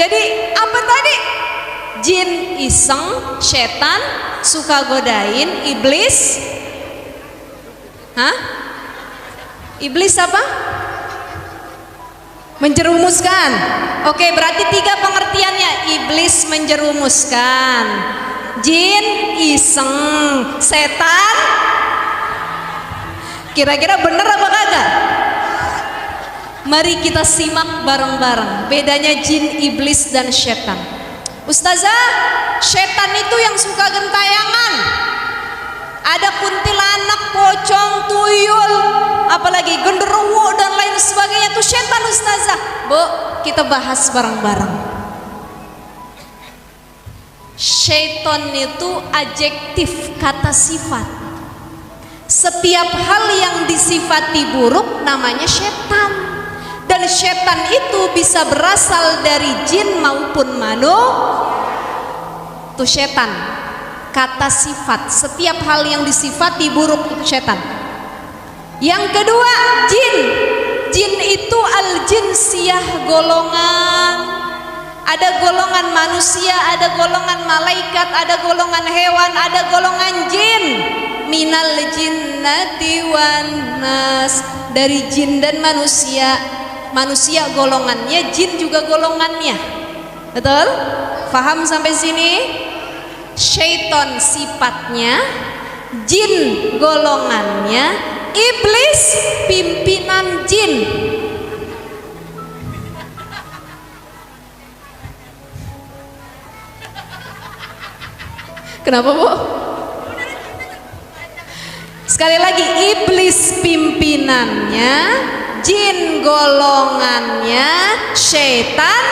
Jadi apa tadi? Jin iseng, setan suka godain, iblis. Hah? Iblis apa? Menjerumuskan. Oke, berarti 3 pengertiannya. Iblis menjerumuskan, jin iseng, setan. Kira-kira bener apa kagak? Mari kita simak bareng-bareng bedanya jin, iblis, dan setan. Ustazah, setan itu yang suka gentayangan. Ada kuntilanak, pocong, tuyul, apalagi genderuwo dan lain sebagainya, itu setan ustazah. Bu, kita bahas bareng-bareng. Syaiton itu adjektif, kata sifat. Setiap hal yang disifati buruk namanya setan. Dan setan itu bisa berasal dari jin maupun manusia. Itu setan, kata sifat. Setiap hal yang disifati buruk itu setan. Yang kedua, jin. Jin itu al-jinsiyah, golongan. Ada golongan manusia, ada golongan malaikat, ada golongan hewan, ada golongan jin. Minal jinnati wan nas, dari jin dan manusia. Manusia golongannya, jin juga golongannya. Betul? Paham sampai sini? Syaiton sifatnya, jin golongannya, iblis pimpinan jin. Kenapa, Bu? Sekali lagi, iblis pimpinannya, jin golongannya, syaitan.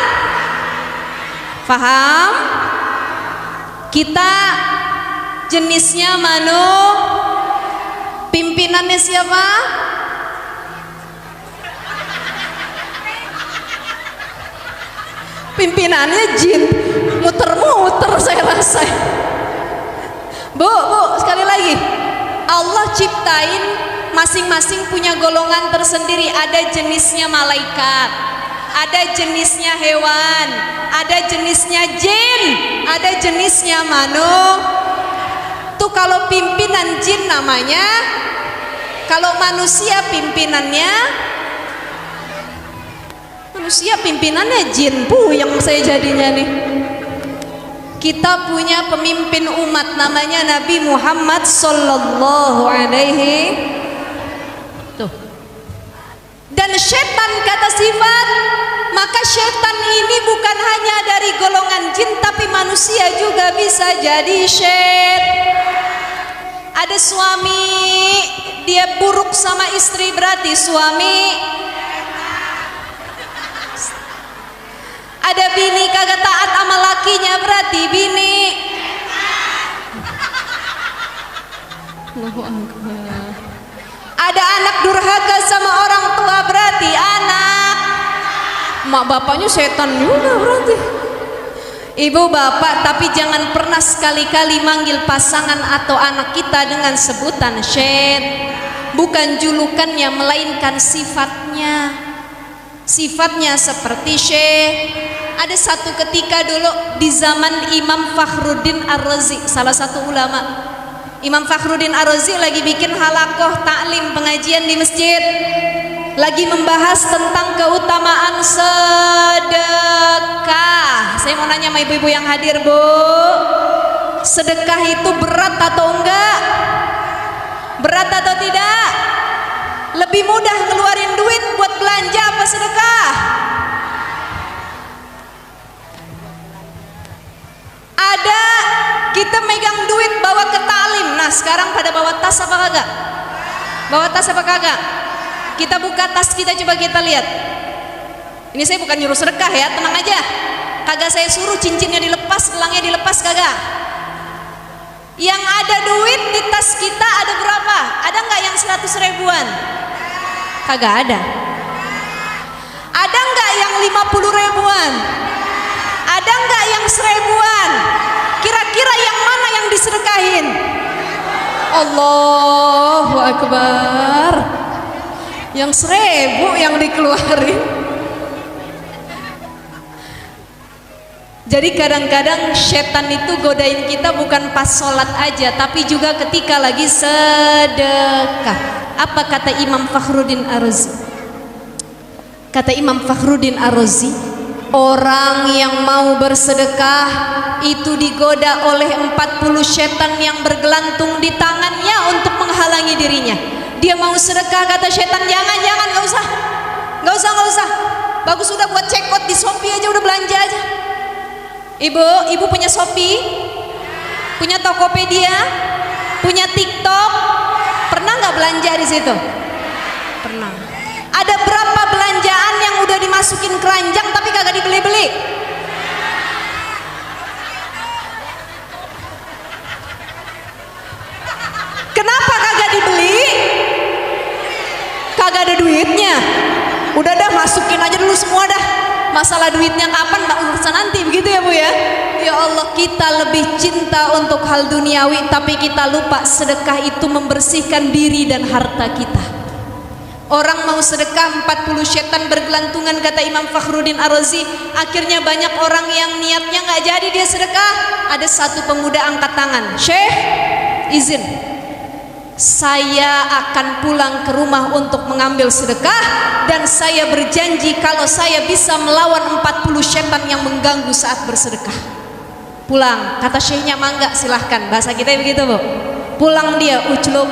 Paham? Kita jenisnya pimpinannya siapa? Pimpinannya jin. Muter-muter saya rasa. Bu, sekali lagi, Allah ciptain masing-masing punya golongan tersendiri. Ada jenisnya malaikat, ada jenisnya hewan, ada jenisnya jin, ada jenisnya tuh kalau pimpinan jin namanya, kalau manusia pimpinannya jin. Yang saya jadinya nih. Kita punya pemimpin umat namanya Nabi Muhammad sallallahu alaihi. Tuh. Dan setan kata sifat, maka setan ini bukan hanya dari golongan jin tapi manusia juga bisa jadi Ada suami dia buruk sama istri, berarti suami. Ada bini kagak taat sama lakinya, berarti bini. Allahu Akbar. Ada anak durhaka sama orang tua, berarti anak. Mak bapaknya setan juga berarti. Ibu bapak, tapi jangan pernah sekali-kali manggil pasangan atau anak kita dengan sebutan bukan julukannya melainkan sifatnya. Sifatnya seperti Ada satu ketika dulu di zaman Imam Fakhruddin Ar-Razi, salah satu ulama. Imam Fakhruddin Ar-Razi lagi bikin halakoh taklim pengajian di masjid, lagi membahas tentang keutamaan sedekah. Saya mau nanya sama ibu-ibu yang hadir, Bu, sedekah itu berat atau enggak? Berat atau tidak? Lebih mudah ngeluarin duit buat belanja apa sedekah? Ada kita megang duit bawa ke taklim. Nah sekarang pada bawa tas apa kagak? Bawa tas apa kagak? Kita buka tas kita, coba kita lihat. Ini saya bukan nyuruh sedekah ya, tenang aja. Kagak saya suruh cincinnya dilepas, gelangnya dilepas, kagak. Yang ada duit di tas kita ada berapa? Ada nggak yang 100 ribuan? Kagak ada. Ada nggak yang 50 ribuan? Ada nggak yang 1000-an? Kira-kira yang mana yang disedekahin? Allahu Akbar. Yang 1000 yang dikeluarin. Jadi kadang-kadang setan itu godain kita bukan pas sholat aja, tapi juga ketika lagi sedekah. Apa kata Imam Fakhruddin Ar-Razi? Kata Imam Fakhruddin Ar-Razi, orang yang mau bersedekah itu digoda oleh 40 setan yang bergelantung di tangannya untuk menghalangi dirinya. Dia mau sedekah, kata setan, jangan, nggak usah. Bagus sudah buat cekot di Shopee aja, udah belanja aja. Ibu punya Shopee? Punya Tokopedia? Punya TikTok? Pernah nggak belanja di situ? Pernah. Ada berapa belanjaan yang udah dimasukin keranjang tapi kagak dibeli-beli? Kenapa kagak dibeli? Kagak ada duitnya. Udah dah, masukin aja dulu semua dah. Masalah duitnya kapan, mbak, urusan nanti, begitu ya Bu ya. Ya Allah, kita lebih cinta untuk hal duniawi, tapi kita lupa sedekah itu membersihkan diri dan harta kita. Orang mau sedekah 40 setan bergelantungan, kata Imam Fakhruddin Ar-Razi. Akhirnya banyak orang yang niatnya nggak jadi dia sedekah. Ada satu pemuda angkat tangan, Syekh, izin, saya akan pulang ke rumah untuk mengambil sedekah, dan saya berjanji kalau saya bisa melawan 40 setan yang mengganggu saat bersedekah. Pulang, kata syekhnya, mangga silahkan, bahasa kita begitu Bu. Pulang dia, ucluk,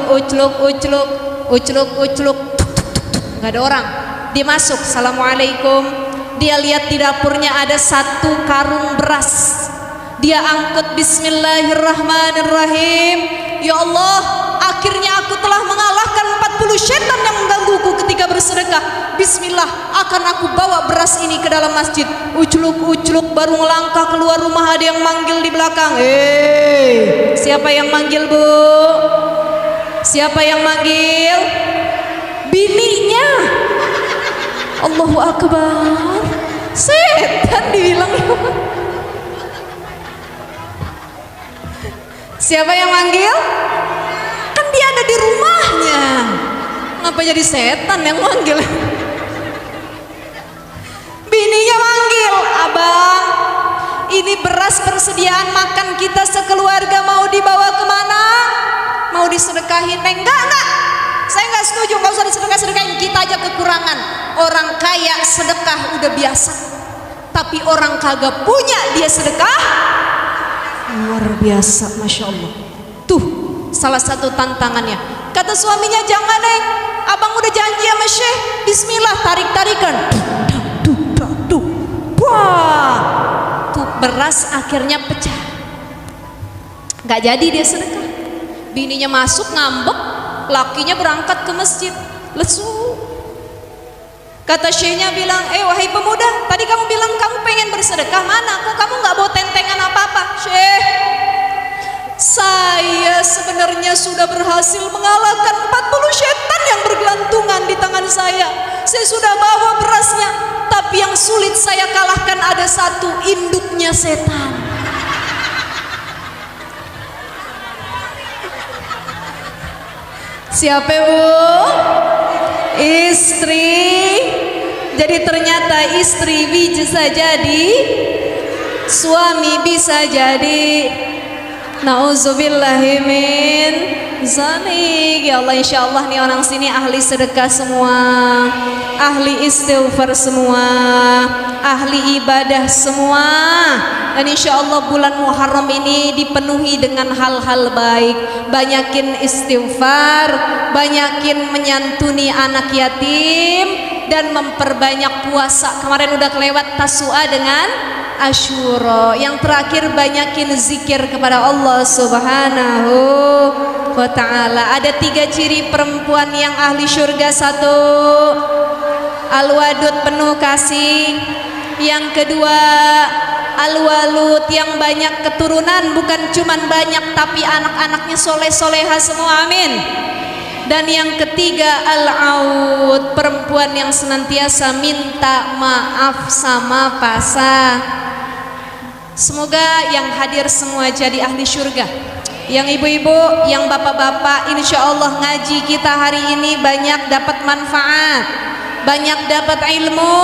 nggak ada orang. Dia masuk, assalamualaikum. Dia lihat di dapurnya ada satu karung beras. Dia angkut, bismillahirrahmanirrahim. Ya Allah, akhirnya aku telah mengalahkan 40 setan yang menggangguku ketika bersedekah. Bismillah, akan aku bawa beras ini ke dalam masjid. Ucluk, baru melangkah keluar rumah, ada yang manggil di belakang. Siapa yang manggil Bu? Siapa yang manggil? Bininya. Allahu Akbar. Setan dibilang. Siapa yang manggil? Kan dia ada di rumahnya. Ngapa jadi setan yang manggil? Bininya manggil, abang, ini beras persediaan makan kita sekeluarga, mau dibawa kemana? Mau disedekahin? Enggak. Saya nggak setuju, nggak usah disedekahin. Kita aja kekurangan. Orang kaya sedekah udah biasa, tapi orang kagak punya dia sedekah luar biasa, masya Allah. Tuh salah satu tantangannya. Kata suaminya, jangan Neng, abang udah janji sama Syekh. Bismillah, tarik-tarikan. Wah, tuh beras akhirnya pecah. Nggak jadi dia sedekah. Bininya masuk ngambek, lakinya berangkat ke masjid, lesu. Kata syekhnya bilang, wahai pemuda, tadi kamu bilang kamu pengen bersedekah, mana? Kok kamu nggak bawa tentengan apa-apa? Syekh, saya sebenarnya sudah berhasil mengalahkan 40 setan yang bergelantungan di tangan saya. Saya sudah bawa berasnya, tapi yang sulit saya kalahkan ada satu, induknya setan. Siapa Bu? Istri. Jadi ternyata istri bisa jadi suami, bisa jadi nauzubillahimin zalik. Ya Allah, insya Allah nih orang sini ahli sedekah semua, ahli istighfar semua, ahli ibadah semua. Dan insya Allah bulan Muharram ini dipenuhi dengan hal-hal baik. Banyakin istighfar, banyakin menyantuni anak yatim, dan memperbanyak puasa. Kemarin udah kelewat Tasua dengan Asyura. Yang terakhir banyakin zikir kepada Allah Subhanahu wa ta'ala. Ada 3 ciri perempuan yang ahli surga. 1, al-wadud, penuh kasih. Yang kedua, al-walud, yang banyak keturunan. Bukan cuman banyak, tapi anak-anaknya soleh-soleha semua, amin. Dan yang ketiga, al-aud, perempuan yang senantiasa minta maaf sama pasangan. Semoga yang hadir semua jadi ahli surga. Yang ibu-ibu, yang bapak-bapak, insya Allah ngaji kita hari ini banyak dapat manfaat, banyak dapat ilmu,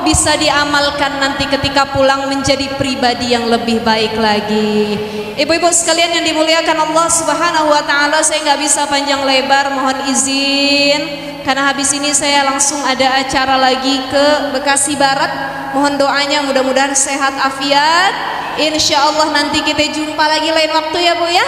bisa diamalkan nanti ketika pulang menjadi pribadi yang lebih baik lagi. Ibu-ibu sekalian yang dimuliakan Allah Subhanahu wa taala, saya nggak bisa panjang lebar, mohon izin karena habis ini saya langsung ada acara lagi ke Bekasi Barat. Mohon doanya mudah-mudahan sehat afiat. Insya Allah nanti kita jumpa lagi lain waktu ya Bu ya.